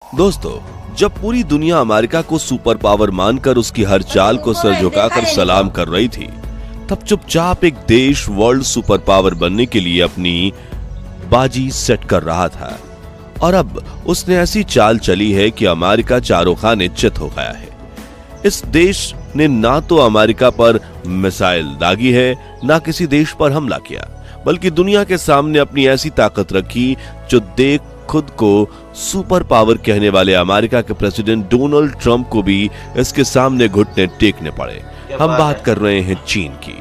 दोस्तों, जब पूरी दुनिया अमेरिका को सुपर पावर मानकर उसकी हर चाल को सर झुकाकर सलाम कर रही थी, तब चुपचाप एक देश वर्ल्ड सुपर पावर बनने के लिए अपनी बाजी सेट कर रहा था। और अब उसने ऐसी चाल चली है कि अमेरिका चारों खाने चित हो गया है। इस देश ने ना तो अमेरिका पर मिसाइल दागी है, ना किसी देश पर हमला किया, बल्कि दुनिया के सामने अपनी ऐसी ताकत रखी जो देख खुद को सुपर पावर कहने वाले अमेरिका के प्रेसिडेंट डोनाल्ड ट्रंप को भी इसके सामने घुटने टेकने पड़े। हम बात कर रहे हैं चीन की।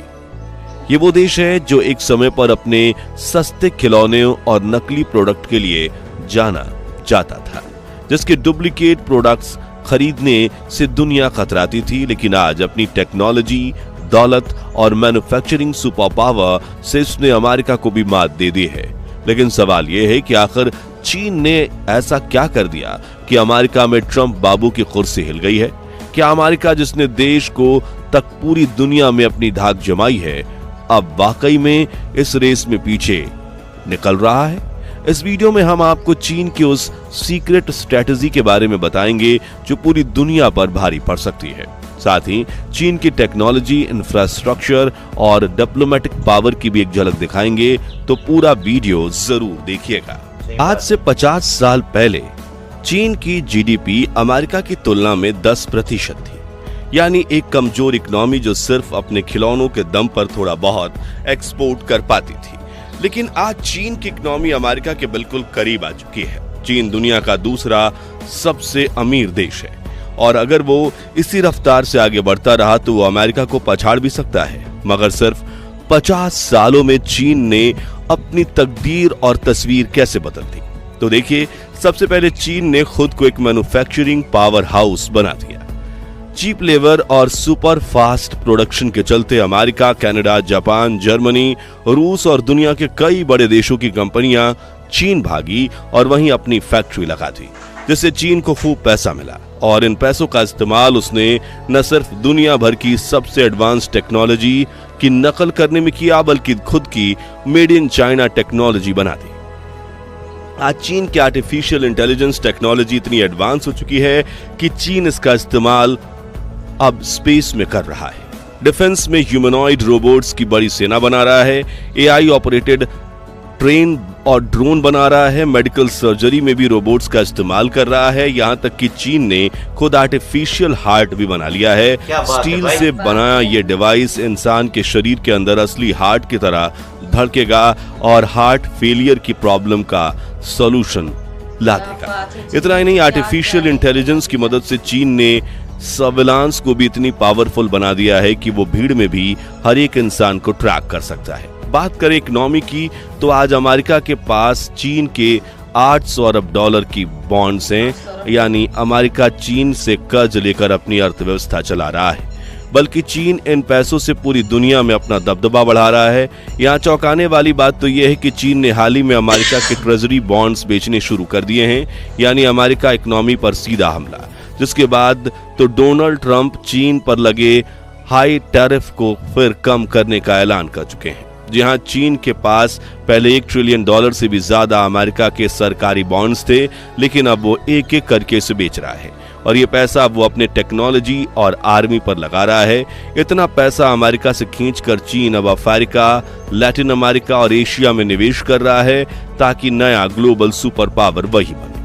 ये वो देश है जो एक समय पर अपने सस्ते खिलौने और नकली प्रोडक्ट के लिए जाना जाता था, जिसके डुप्लीकेट प्रोडक्ट्स खरीदने से दुनिया खतराती थी। लेकिन आज अपनी टेक्नोलॉजी, दौलत और मैन्युफैक्चरिंग सुपर पावर से इसने अमेरिका को भी मात दे दी है। लेकिन सवाल यह है कि आखिर चीन ने ऐसा क्या कर दिया कि अमेरिका में ट्रंप बाबू की कुर्सी हिल गई है? क्या अमेरिका, जिसने देश को तक पूरी दुनिया में अपनी धाक जमाई है, अब वाकई में इस रेस में पीछे निकल रहा है? इस वीडियो में हम आपको चीन की उस सीक्रेट स्ट्रेटजी के बारे में बताएंगे जो पूरी दुनिया पर भारी पड़ सकती है। साथ ही चीन की टेक्नोलॉजी, इंफ्रास्ट्रक्चर और डिप्लोमेटिक पावर की भी एक झलक दिखाएंगे, तो पूरा वीडियो जरूर देखिएगा। आज से 50 साल पहले चीन की जीडीपी अमेरिका की तुलना में 10% थी, यानी एक कमजोर इकोनॉमी जो सिर्फ अपने खिलौनों के दम पर थोड़ा बहुत एक्सपोर्ट कर पाती थी। लेकिन आज चीन की इकोनॉमी अमेरिका के बिल्कुल करीब आ चुकी है। चीन दुनिया का दूसरा सबसे अमीर देश है और अगर वो इसी रफ्तार से आगे बढ़ता रहा तो वो अमेरिका को पछाड़ भी सकता है। मगर सिर्फ 50 सालों में चीन ने अपनी तकदीर और तस्वीर कैसे बदल दी? तो देखिए, सबसे पहले चीन ने खुद को एक मैन्युफैक्चरिंग पावर हाउस बना दिया। चीप लेबर और सुपर फास्ट प्रोडक्शन के चलते अमेरिका, कनाडा, जापान, जर्मनी, रूस और दुनिया के कई बड़े देशों की कंपनियां चीन भागी और वहीं अपनी फैक्ट्री लगा दी, जिससे चीन को खूब पैसा मिला। और इन पैसों का इस्तेमाल उसने न सिर्फ दुनिया भर की सबसे एडवांस टेक्नोलॉजी की नकल करने में किया, बल्कि खुद की मेड इन चाइना टेक्नोलॉजी बना दी। आज चीन की आर्टिफिशियल इंटेलिजेंस टेक्नोलॉजी इतनी एडवांस हो चुकी है कि चीन इसका इस्तेमाल अब स्पेस में कर रहा है। डिफेंस में ह्यूमनॉइड रोबोट्स की बड़ी सेना बना रहा है, एआई ऑपरेटेड ट्रेन और ड्रोन बना रहा है, मेडिकल सर्जरी में भी रोबोट्स का इस्तेमाल कर रहा है। यहाँ तक कि चीन ने खुद आर्टिफिशियल हार्ट भी बना लिया है। स्टील से बना ये डिवाइस इंसान के शरीर के अंदर असली हार्ट की तरह धड़केगा और हार्ट फेलियर की प्रॉब्लम का सॉल्यूशन ला देगा। इतना ही नहीं, आर्टिफिशियल इंटेलिजेंस की मदद से चीन ने सर्विलांस को भी इतनी पावरफुल बना दिया है कि वो भीड़ में भी हर एक इंसान को ट्रैक कर सकता है। बात करें इकोनॉमी की, तो आज अमेरिका के पास चीन के 800 अरब डॉलर की बॉन्ड्स हैं, यानी अमेरिका चीन से कर्ज लेकर अपनी अर्थव्यवस्था चला रहा है। बल्कि चीन इन पैसों से पूरी दुनिया में अपना दबदबा बढ़ा रहा है। यहाँ चौंकाने वाली बात तो यह है कि चीन ने हाल ही में अमेरिका के ट्रेजरी बॉन्ड्स बेचने शुरू कर दिए हैं, यानी अमेरिका इकोनॉमी पर सीधा हमला। जिसके बाद तो डोनाल्ड ट्रंप चीन पर लगे हाई टैरिफ को फिर कम करने का ऐलान कर चुके हैं। जी हां, चीन के पास पहले $1 ट्रिलियन से भी ज्यादा अमेरिका के सरकारी बॉन्ड्स थे, लेकिन अब वो एक एक करके इसे बेच रहा है और ये पैसा अब वो अपने टेक्नोलॉजी और आर्मी पर लगा रहा है। इतना पैसा अमेरिका से खींचकर चीन अब अफ्रीका, लैटिन अमेरिका और एशिया में निवेश कर रहा है ताकि नया ग्लोबल सुपर पावर वही बने।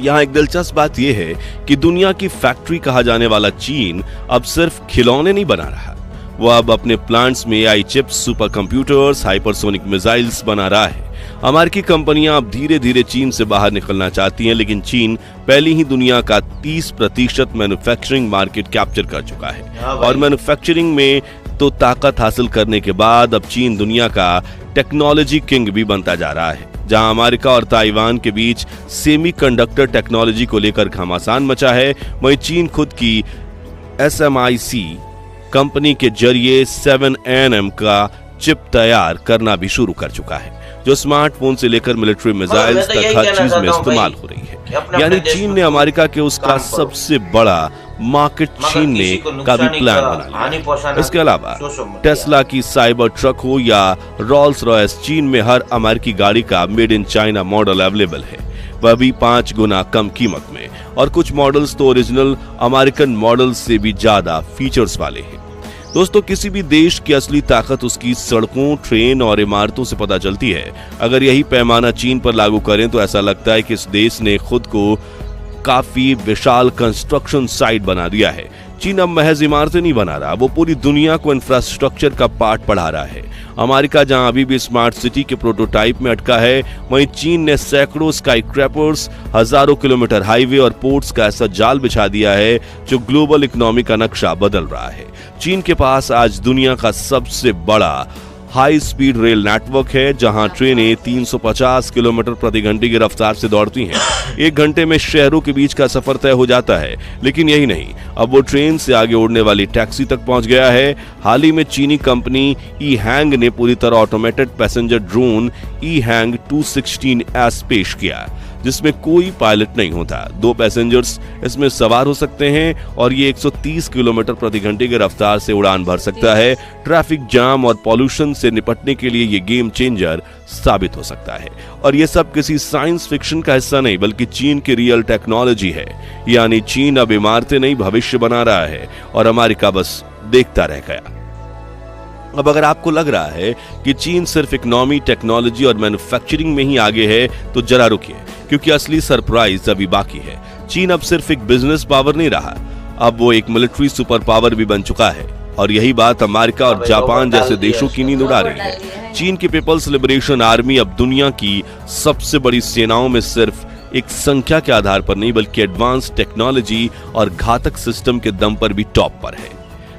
यहाँ एक दिलचस्प बात यह है कि दुनिया की फैक्ट्री कहा जाने वाला चीन अब सिर्फ खिलौने नहीं बना रहा, वो अब अपने प्लांट्स में AI chips, super computers, hypersonic missiles बना रहा है। अमेरिकी कंपनियां अब धीरे धीरे चीन से बाहर निकलना चाहती हैं, लेकिन चीन पहले ही दुनिया का 30% मैन्युफैक्चरिंग मार्केट कैप्चर कर चुका है। और मैन्युफैक्चरिंग में तो ताकत हासिल करने के बाद अब चीन दुनिया का टेक्नोलॉजी किंग भी बनता जा रहा है। जहां अमेरिका और ताइवान के बीच सेमीकंडक्टर टेक्नोलॉजी को लेकर घमासान मचा है, वहीं चीन खुद की SMIC कंपनी के जरिए 7nm का चिप तैयार करना भी शुरू कर चुका है, जो स्मार्टफोन से लेकर मिलिट्री मिसाइल्स तक हर चीज में इस्तेमाल हो रही है। यानी चीन ने अमेरिका के उसका सबसे बड़ा मार्केट छीनने का भी प्लान बना लिया। इसके अलावा टेस्ला की साइबर ट्रक हो या रोल्स रॉयस, चीन में हर अमेरिकी गाड़ी का made in China model available है, वह भी 5 गुना कम कीमत में, और कुछ मॉडल्स तो ओरिजिनल अमेरिकन मॉडल्स से भी ज्यादा फीचर्स वाले हैं। दोस्तों, किसी भी देश की असली ताकत उसकी सड़कों, ट्रेन और इमारतों से पता चलती है। अगर यही पैमाना चीन पर लागू करें तो ऐसा लगता है कि इस देश ने खुद को काफी विशाल कंस्ट्रक्शन साइट बना दिया है। चीन अब महज इमारतें नहीं बना रहा, वो पूरी दुनिया को इंफ्रास्ट्रक्चर का पार्ट पढ़ा रहा है। अमेरिका जहां अभी भी स्मार्ट सिटी के प्रोटोटाइप में अटका है, वहीं चीन ने सैकड़ों स्काईक्रैपर्स, हजारों किलोमीटर हाईवे और पोर्ट्स का ऐसा जाल बिछा दिया है जो ग्लोबल इकोनॉमी का नक्शा बदल रहा है। चीन के पास आज दुनिया का सबसे बड़ा हाई स्पीड रेल नेटवर्क है, जहां ट्रेनें 350 किलोमीटर प्रति घंटे की रफ्तार से दौड़ती हैं। 1 घंटे में शहरों के बीच का सफर तय हो जाता है। लेकिन यही नहीं, अब वो ट्रेन से आगे उड़ने वाली टैक्सी तक पहुंच गया है। हाल ही में चीनी कंपनी ई हैंग ने पूरी तरह ऑटोमेटेड पैसेंजर ड्रोन ई हैंग 216S पेश किया, जिसमें कोई पायलट नहीं होता। 2 पैसेंजर्स इसमें सवार हो सकते हैं और ये 130 किलोमीटर प्रति घंटे की रफ्तार से उड़ान भर सकता है। ट्रैफिक जाम और पॉल्यूशन से निपटने के लिए ये गेम चेंजर साबित हो सकता है। और ये सब किसी साइंस फिक्शन का हिस्सा नहीं, बल्कि चीन की रियल टेक्नोलॉजी है। यानी चीन अब इमारतें नहीं, भविष्य बना रहा है और अमेरिका बस देखता रह गया। अब अगर आपको लग रहा है कि चीन सिर्फ इकोनॉमी, टेक्नोलॉजी और मैन्युफैक्चरिंग में ही आगे है, तो जरा रुकिए, क्योंकि असली सरप्राइज अभी बाकी है। चीन अब सिर्फ एक बिजनेस पावर नहीं रहा, अब वो एक मिलिट्री सुपर पावर भी बन चुका है। और यही बात अमेरिका और जापान जैसे देशों की नींद उड़ा रही है। चीन की पीपल्स लिबरेशन आर्मी अब दुनिया की सबसे बड़ी सेनाओं में सिर्फ एक संख्या के आधार पर नहीं, बल्कि एडवांस टेक्नोलॉजी और घातक सिस्टम के दम पर भी टॉप पर है।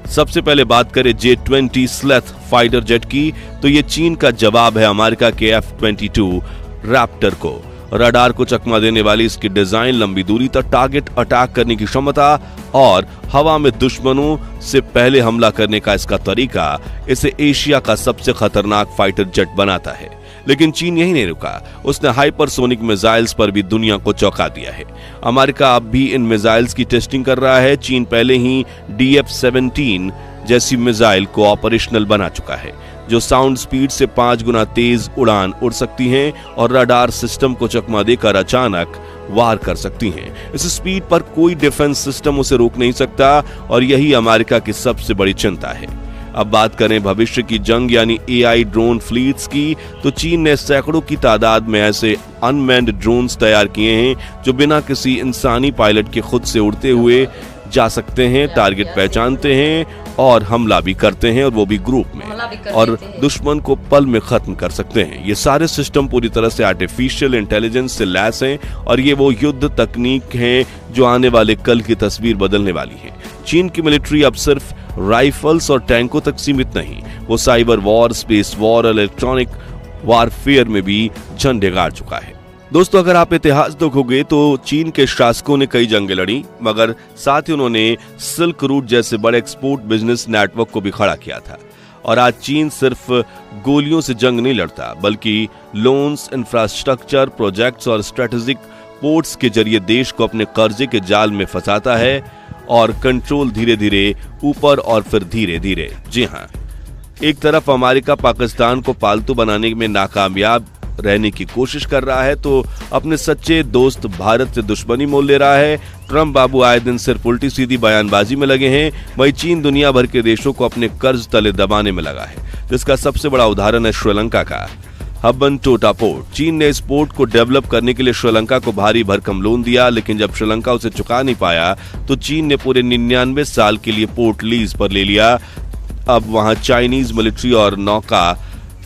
सबसे पहले बात करें J-20 स्लेथ फाइटर जेट की, तो ये चीन का जवाब है अमेरिका के F-22 रैप्टर को। रडार को चकमा देने वाली इसकी डिजाइन, लंबी दूरी तक टारगेट अटैक करने की क्षमता और हवा में दुश्मनों से पहले हमला करने का इसका तरीका इसे एशिया का सबसे खतरनाक फाइटर जेट बनाता है। लेकिन चीन यही नहीं रुका, उसने हाइपरसोनिक मिसाइल्स पर भी दुनिया को चौंका दिया है। अमेरिका अब भी इन मिसाइल्स की टेस्टिंग कर रहा है। चीन पहले ही DF-17 जैसी मिसाइल को ऑपरेशनल बना चुका है, जो साउंड स्पीड से 5 गुना तेज उड़ान उड़ सकती हैं और रडार सिस्टम को चकमा देकर अचानक वार कर सकती हैं। इस स्पीड पर कोई डिफेंस सिस्टम उसे रोक नहीं सकता, और यही अमेरिका की सबसे बड़ी चिंता है। अब बात करें भविष्य की जंग यानी AI ड्रोन फ्लीट्स की, तो चीन ने सैकड़ों की तादाद में ऐसे अनमैन्ड ड्रोन्स तैयार किए हैं जो बिना किसी इंसानी पायलट के खुद से उड़ते हुए जा सकते हैं, टारगेट पहचानते हैं और हमला भी करते हैं, और वो भी ग्रुप में, और दुश्मन को पल में खत्म कर सकते हैं। ये सारे सिस्टम पूरी तरह से आर्टिफिशियल इंटेलिजेंस से लैस हैं, और ये वो युद्ध तकनीक हैं जो आने वाले कल की तस्वीर बदलने वाली है। चीन की मिलिट्री अब सिर्फ राइफल्स और टैंकों तक सीमित नहीं, वो साइबर वॉर, स्पेस वॉर और इलेक्ट्रॉनिक वारफेयर में भी झंडे गाड़ चुका है। दोस्तों, अगर आप इतिहास देखोगे तो चीन के शासकों ने कई जंगें लड़ी, मगर साथ ही उन्होंने सिल्क रूट जैसे बड़े एक्सपोर्ट बिजनेस नेटवर्क को भी खड़ा किया था। और आज चीन सिर्फ गोलियों से जंग नहीं लड़ता, बल्कि लोन्स, इंफ्रास्ट्रक्चर प्रोजेक्ट्स और स्ट्रेटेजिक पोर्ट्स के जरिए देश को अपने कर्जे के जाल में फंसाता है, और कंट्रोल धीरे धीरे ऊपर और फिर धीरे धीरे। जी हाँ, एक तरफ अमेरिका पाकिस्तान को पालतू बनाने में नाकामयाब रहने की कोशिश कर रहा है, तो अपने सच्चे दोस्त भारत से दुश्मनी मोल ले रहा है। ट्रम्प बाबू आए दिन सिर्फ उल्टी सीधी बयानबाजी में लगे हैं। वहीं चीन दुनिया भर के देशों को अपने कर्ज तले दबाने में लगा है, जिसका सबसे बड़ा उदाहरण है श्रीलंका का हम्बनटोटा पोर्ट। चीन ने इस पोर्ट को डेवलप करने के लिए श्रीलंका को भारी भरकम लोन दिया, लेकिन जब श्रीलंका उसे चुका नहीं पाया तो चीन ने पूरे 99 साल के लिए पोर्ट लीज पर ले लिया। अब वहां चाइनीज मिलिट्री और नौका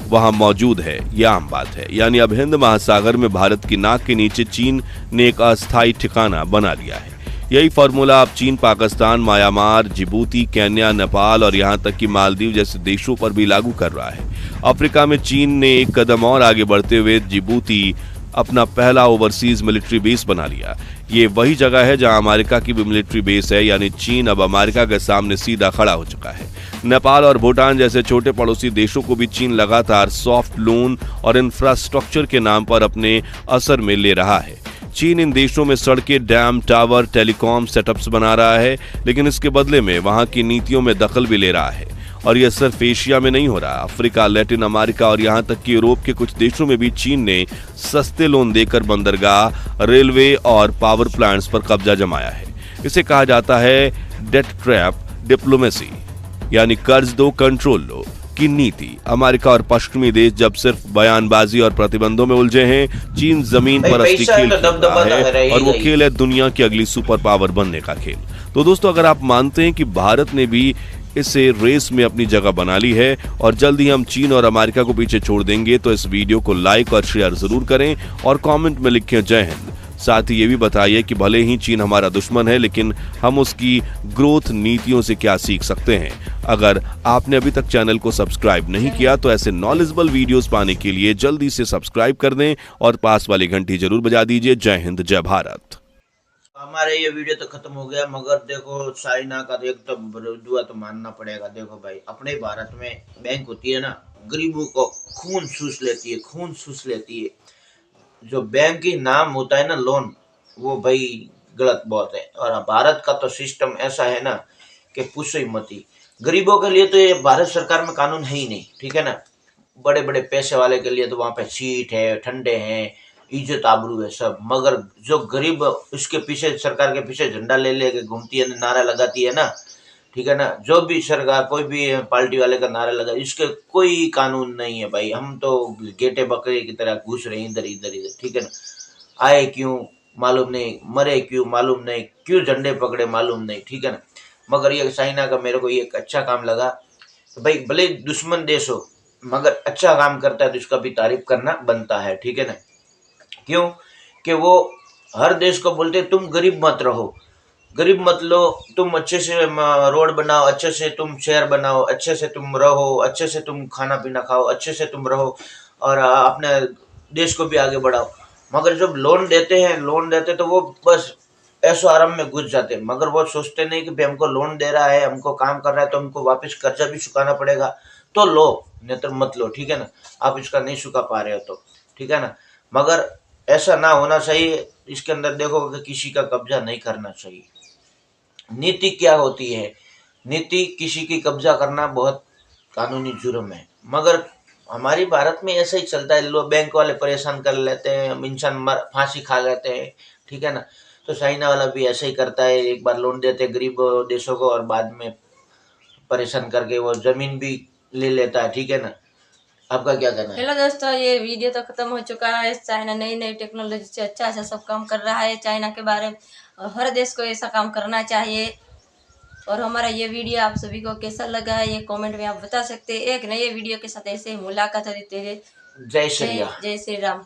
वहां मौजूद है, यह आम बात है। यानी अब हिंद महासागर में भारत की नाक के नीचे चीन ने एक अस्थायी ठिकाना बना लिया है। यही फॉर्मूला अब चीन Pakistan, Myanmar, Djibouti, Kenya, Nepal और यहां तक कि मालदीव जैसे देशों पर भी लागू कर रहा है। अफ्रीका में चीन ने एक कदम और आगे बढ़ते हुए जिबूती अपना पहला ओवरसीज मिलिट्री बेस बना लिया। ये वही जगह है जहां अमेरिका की भी मिलिट्री बेस है, यानी चीन अब अमेरिका के सामने सीधा खड़ा हो चुका है। नेपाल और भूटान जैसे छोटे पड़ोसी देशों को भी चीन लगातार सॉफ्ट लोन और इंफ्रास्ट्रक्चर के नाम पर अपने असर में ले रहा है। चीन इन देशों में सड़कें, डैम, टावर, टेलीकॉम सेटअप्स बना रहा है, लेकिन इसके बदले में वहां की नीतियों में दखल भी ले रहा है। और यह सिर्फ एशिया में नहीं हो रहा, अफ्रीका, लैटिन अमेरिका और यहां तक कि यूरोप के कुछ देशों में भी चीन ने सस्ते लोन देकर बंदरगाह, रेलवे और पावर प्लांट्स पर कब्जा जमाया है। इसे कहा जाता है डेट ट्रैप डिप्लोमेसी, यानी कर्ज दो कंट्रोल लो की नीति। अमेरिका और पश्चिमी देश जब सिर्फ बयानबाजी और प्रतिबंधों में उलझे हैं, चीन जमीन पर असली खेल खेल रहा है, और वो खेल है दुनिया की अगली सुपर पावर बनने का खेल। तो दोस्तों, अगर आप मानते हैं कि भारत ने भी इसे रेस में अपनी जगह बना ली है और जल्द ही हम चीन और अमेरिका को पीछे छोड़ देंगे, तो इस वीडियो को लाइक और शेयर जरूर करें और कमेंट में लिखें जय हिंद। साथ ही ये भी बताइए कि भले ही चीन हमारा दुश्मन है, लेकिन हम उसकी ग्रोथ नीतियों से क्या सीख सकते हैं। अगर आपने अभी तक चैनल को सब्सक्राइब नहीं किया तो ऐसे नॉलेजेबल वीडियोस पाने के लिए जल्दी से सब्सक्राइब कर दें और पास वाली घंटी जरूर बजा दीजिए। जय हिंद, जय भारत। हमारे ये वीडियो तो खत्म हो गया, मगर देखो चाइना का एक तो दुआ तो मानना पड़ेगा। देखो भाई, अपने भारत में बैंक होती है ना, गरीबों को खून चूस लेती है, खून चूस लेती है। जो बैंक की नाम होता है ना लोन, वो भाई गलत बहुत है। और भारत का तो सिस्टम ऐसा है ना कि पूछो ही मत ही। गरीबों के लिए तो ये भारत सरकार में कानून है ही नहीं, ठीक है ना। बड़े बड़े पैसे वाले के लिए तो वहां पे सीट है, ठंडे हैं, इज्जत आबरू है सब। मगर जो गरीब उसके पीछे, सरकार के पीछे झंडा ले लेके घूमती है, नारा लगाती है ना, ठीक है ना। जो भी सरकार, कोई भी पार्टी वाले का नारा लगा, इसके कोई कानून नहीं है भाई। हम तो गेटे बकरे की तरह घुस रहे हैं इधर इधर इधर, ठीक है ना। आए क्यों मालूम नहीं, मरे क्यों मालूम नहीं, क्यों झंडे पकड़े मालूम नहीं, ठीक है ना। मगर ये चाइना का मेरे को ये एक अच्छा काम लगा। तो भाई भले दुश्मन देश हो, मगर अच्छा काम करता है तो इसका भी तारीफ करना बनता है, ठीक है ना। क्यों कि वो हर देश को बोलते तुम गरीब मत रहो, गरीब मत लो, तुम अच्छे से रोड बनाओ, अच्छे से तुम शहर बनाओ, अच्छे से तुम रहो, अच्छे से तुम खाना पीना खाओ, अच्छे से तुम रहो और अपने देश को भी आगे बढ़ाओ। मगर जब लोन देते तो वो बस ऐसो आराम में घुस जाते। मगर वो सोचते नहीं कि भाई हमको लोन दे रहा है, हमको काम कर रहा है, तो हमको वापस कर्जा भी चुकाना पड़ेगा, तो लो, नहीं तो मत लो, ठीक है ना। आप इसका नहीं चुका पा रहे हो तो, ठीक है ना। मगर ऐसा ना होना चाहिए। इसके अंदर देखो कि किसी का कब्जा नहीं करना चाहिए। नीति क्या होती है? नीति किसी की कब्जा करना बहुत कानूनी जुर्म है। मगर हमारी भारत में ऐसा ही चलता है, लोग बैंक वाले परेशान कर लेते हैं, इंसान फांसी खा लेते हैं, ठीक है ना। तो चाइना वाला भी ऐसा ही करता है, एक बार लोन देते गरीब देशों को और बाद में परेशान करके वो जमीन भी ले लेता है, ठीक है ना। आपका क्या कहना है? हेलो दोस्तों, ये वीडियो तो खत्म हो चुका है। चाइना नई नई टेक्नोलॉजी से अच्छा सब काम कर रहा है। चाइना के बारे में हर देश को ऐसा काम करना चाहिए। और हमारा ये वीडियो आप सभी को कैसा लगा है, ये कमेंट में आप बता सकते हैं। एक नए वीडियो के साथ ऐसे ही मुलाकात होती है। जय श्री राम। जय श्री राम।